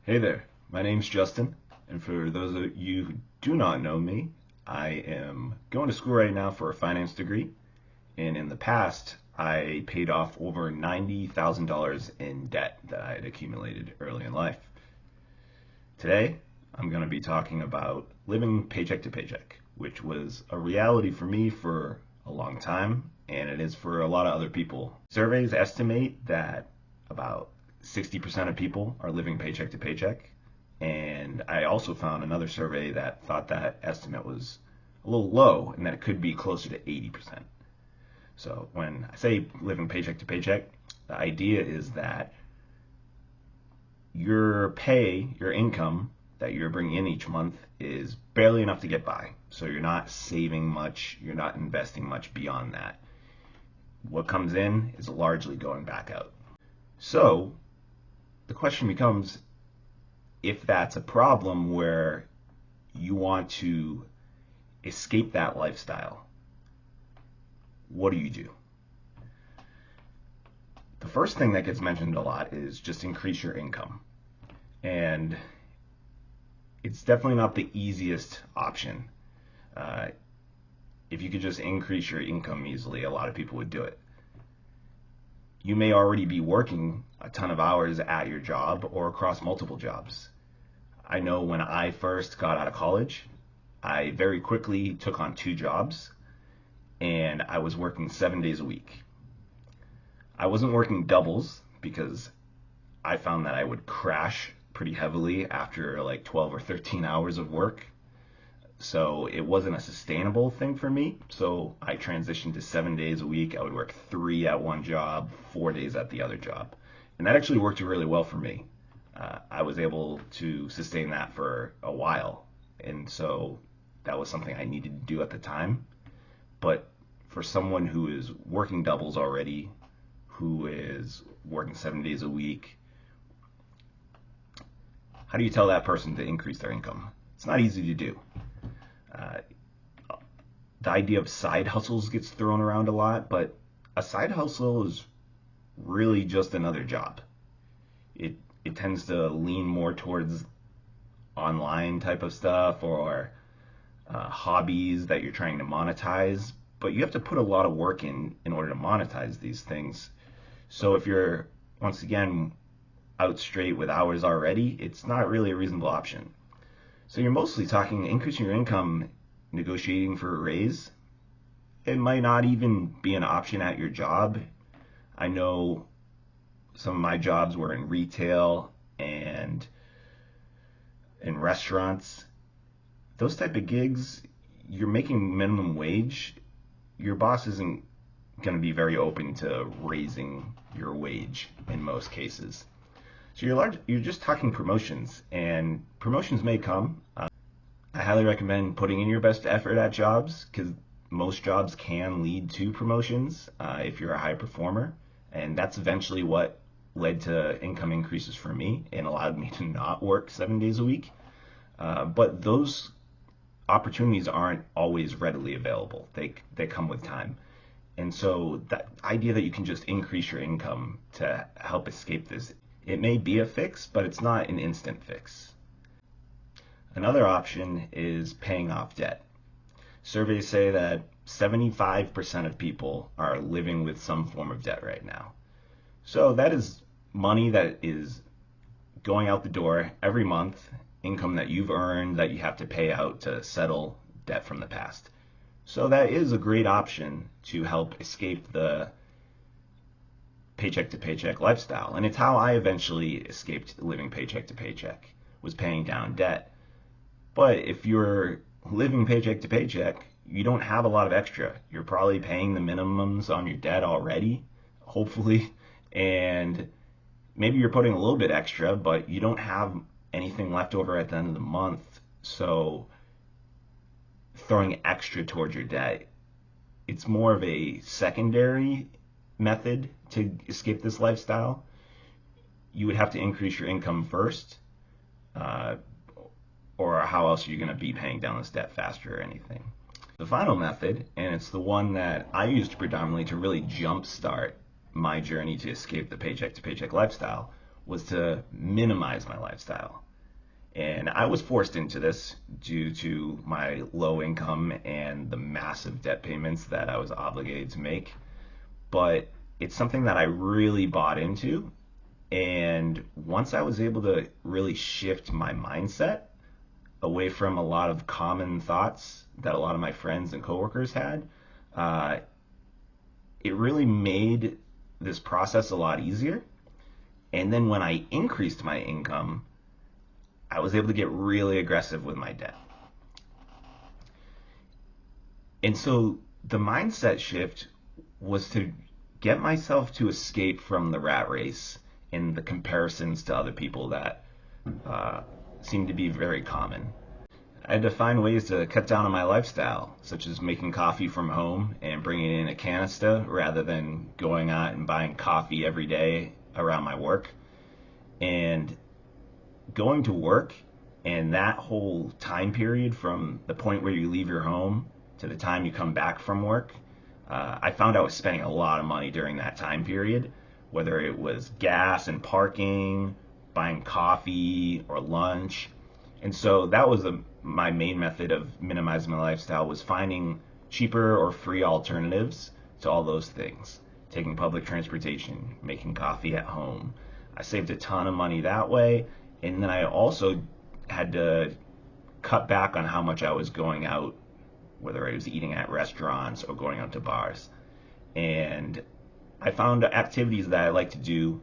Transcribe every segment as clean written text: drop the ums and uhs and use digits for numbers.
Hey there, my name's Justin, and for those of you who do not know me, I am going to school right now for a finance degree, and in the past, I paid off over $90,000 in debt that I had accumulated early in life. Today, I'm going to be talking about living paycheck to paycheck, which was a reality for me for a long time, and it is for a lot of other people. Surveys estimate that about 60% of people are living paycheck to paycheck, and I also found another survey that thought that estimate was a little low and that it could be closer to 80%. So when I say living paycheck to paycheck, the idea is that your pay, your income that you're bringing in each month is barely enough to get by. So you're not saving much, you're not investing much beyond that. What comes in is largely going back out. So the question becomes, if that's a problem where you want to escape that lifestyle, what do you do? The first thing that gets mentioned a lot is just increase your income. And it's definitely not the easiest option. If you could just increase your income easily, a lot of people would do it. You may already be working a ton of hours at your job or across multiple jobs. I know when I first got out of college, I very quickly took on two jobs and I was working 7 days a week. I wasn't working doubles because I found that I would crash pretty heavily after like 12 or 13 hours of work. So it wasn't a sustainable thing for me. So I transitioned to 7 days a week. I would work 3 at one job, 4 days at the other job. And that actually worked really well for me. I was able to sustain that for a while. And so that was something I needed to do at the time. But for someone who is working doubles already, who is working 7 days a week, how do you tell that person to increase their income? It's not easy to do. The idea of side hustles gets thrown around a lot, but a side hustle is really just another job. It tends to lean more towards online type of stuff or hobbies that you're trying to monetize, but you have to put a lot of work in order to monetize these things. So if you're, once again, out straight with hours already, it's not really a reasonable option. So you're mostly talking increasing your income, negotiating for a raise. It might not even be an option at your job. I know some of my jobs were in retail and in restaurants. Those type of gigs, you're making minimum wage. Your boss isn't going to be very open to raising your wage in most cases. So you're just talking promotions, and promotions may come. I highly recommend putting in your best effort at jobs because most jobs can lead to promotions if you're a high performer, and that's eventually what led to income increases for me and allowed me to not work 7 days a week. But those opportunities aren't always readily available. They come with time. And so that idea that you can just increase your income to help escape this, it may be a fix, but it's not an instant fix. Another option is paying off debt. Surveys say that 75% of people are living with some form of debt right now. So that is money that is going out the door every month, income that you've earned that you have to pay out to settle debt from the past. So that is a great option to help escape the paycheck to paycheck lifestyle. And it's how I eventually escaped living paycheck to paycheck, was paying down debt. But if you're living paycheck to paycheck, you don't have a lot of extra. You're probably paying the minimums on your debt already, hopefully, and maybe you're putting a little bit extra, but you don't have anything left over at the end of the month. So throwing extra towards your debt, it's more of a secondary method to escape this lifestyle. You would have to increase your income first, or how else are you going to be paying down this debt faster or anything? The final method, and it's the one that I used predominantly to really jumpstart my journey to escape the paycheck to paycheck lifestyle, was to minimize my lifestyle. And I was forced into this due to my low income and the massive debt payments that I was obligated to make. But it's something that I really bought into. And once I was able to really shift my mindset away from a lot of common thoughts that a lot of my friends and coworkers had, it really made this process a lot easier. And then when I increased my income, I was able to get really aggressive with my debt. And so the mindset shift was to get myself to escape from the rat race and the comparisons to other people that seem to be very common. I had to find ways to cut down on my lifestyle, such as making coffee from home and bringing in a canister rather than going out and buying coffee every day around my work. And going to work and that whole time period from the point where you leave your home to the time you come back from work, I found I was spending a lot of money during that time period, whether it was gas and parking, buying coffee or lunch. And so that was my main method of minimizing my lifestyle, was finding cheaper or free alternatives to all those things. Taking public transportation, making coffee at home. I saved a ton of money that way. And then I also had to cut back on how much I was going out, whether I was eating at restaurants or going out to bars. And I found activities that I like to do,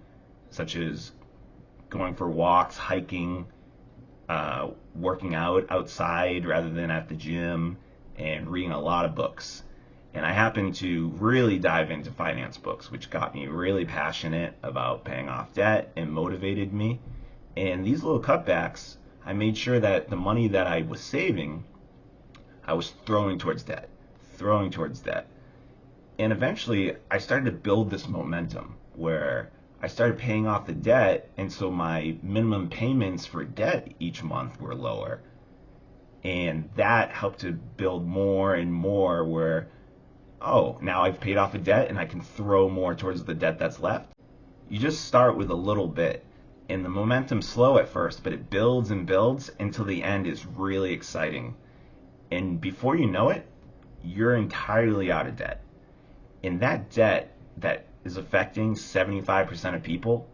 such as going for walks, hiking, working out outside rather than at the gym, and reading a lot of books. And I happened to really dive into finance books, which got me really passionate about paying off debt and motivated me. And these little cutbacks, I made sure that the money that I was saving, I was throwing towards debt. And eventually, I started to build this momentum where I started paying off the debt, and so my minimum payments for debt each month were lower. And that helped to build more and more where, oh, now I've paid off a debt and I can throw more towards the debt that's left. You just start with a little bit, and the momentum's slow at first, but it builds and builds until the end is really exciting. And before you know it, you're entirely out of debt. And that debt that is affecting 75% of people,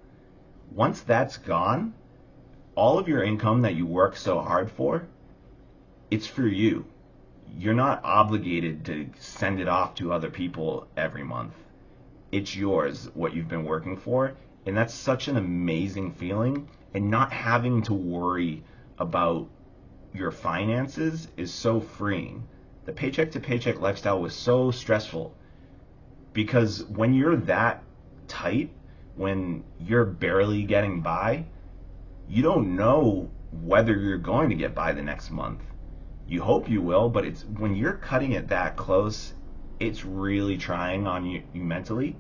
once that's gone, all of your income that you work so hard for, it's for you. You're not obligated to send it off to other people every month. It's yours, what you've been working for. And that's such an amazing feeling. And not having to worry about your finances is so freeing. The paycheck to paycheck lifestyle was so stressful because when you're that tight, when you're barely getting by, you don't know whether you're going to get by the next month. You hope you will, but it's when you're cutting it that close, it's really trying on you mentally.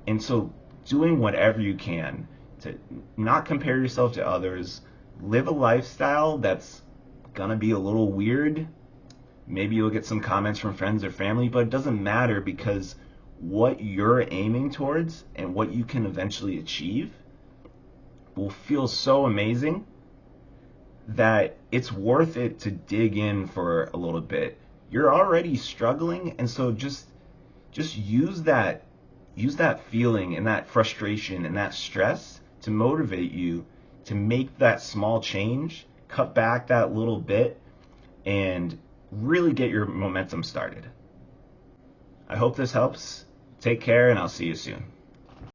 And so doing whatever you can to not compare yourself to others, live a lifestyle that's gonna be a little weird. Maybe you'll get some comments from friends or family, but it doesn't matter because what you're aiming towards and what you can eventually achieve will feel so amazing that it's worth it to dig in for a little bit. You're already struggling, and so just use that feeling and that frustration and that stress to motivate you to make that small change, cut back that little bit, and really get your momentum started. I hope this helps. Take care, and I'll see you soon.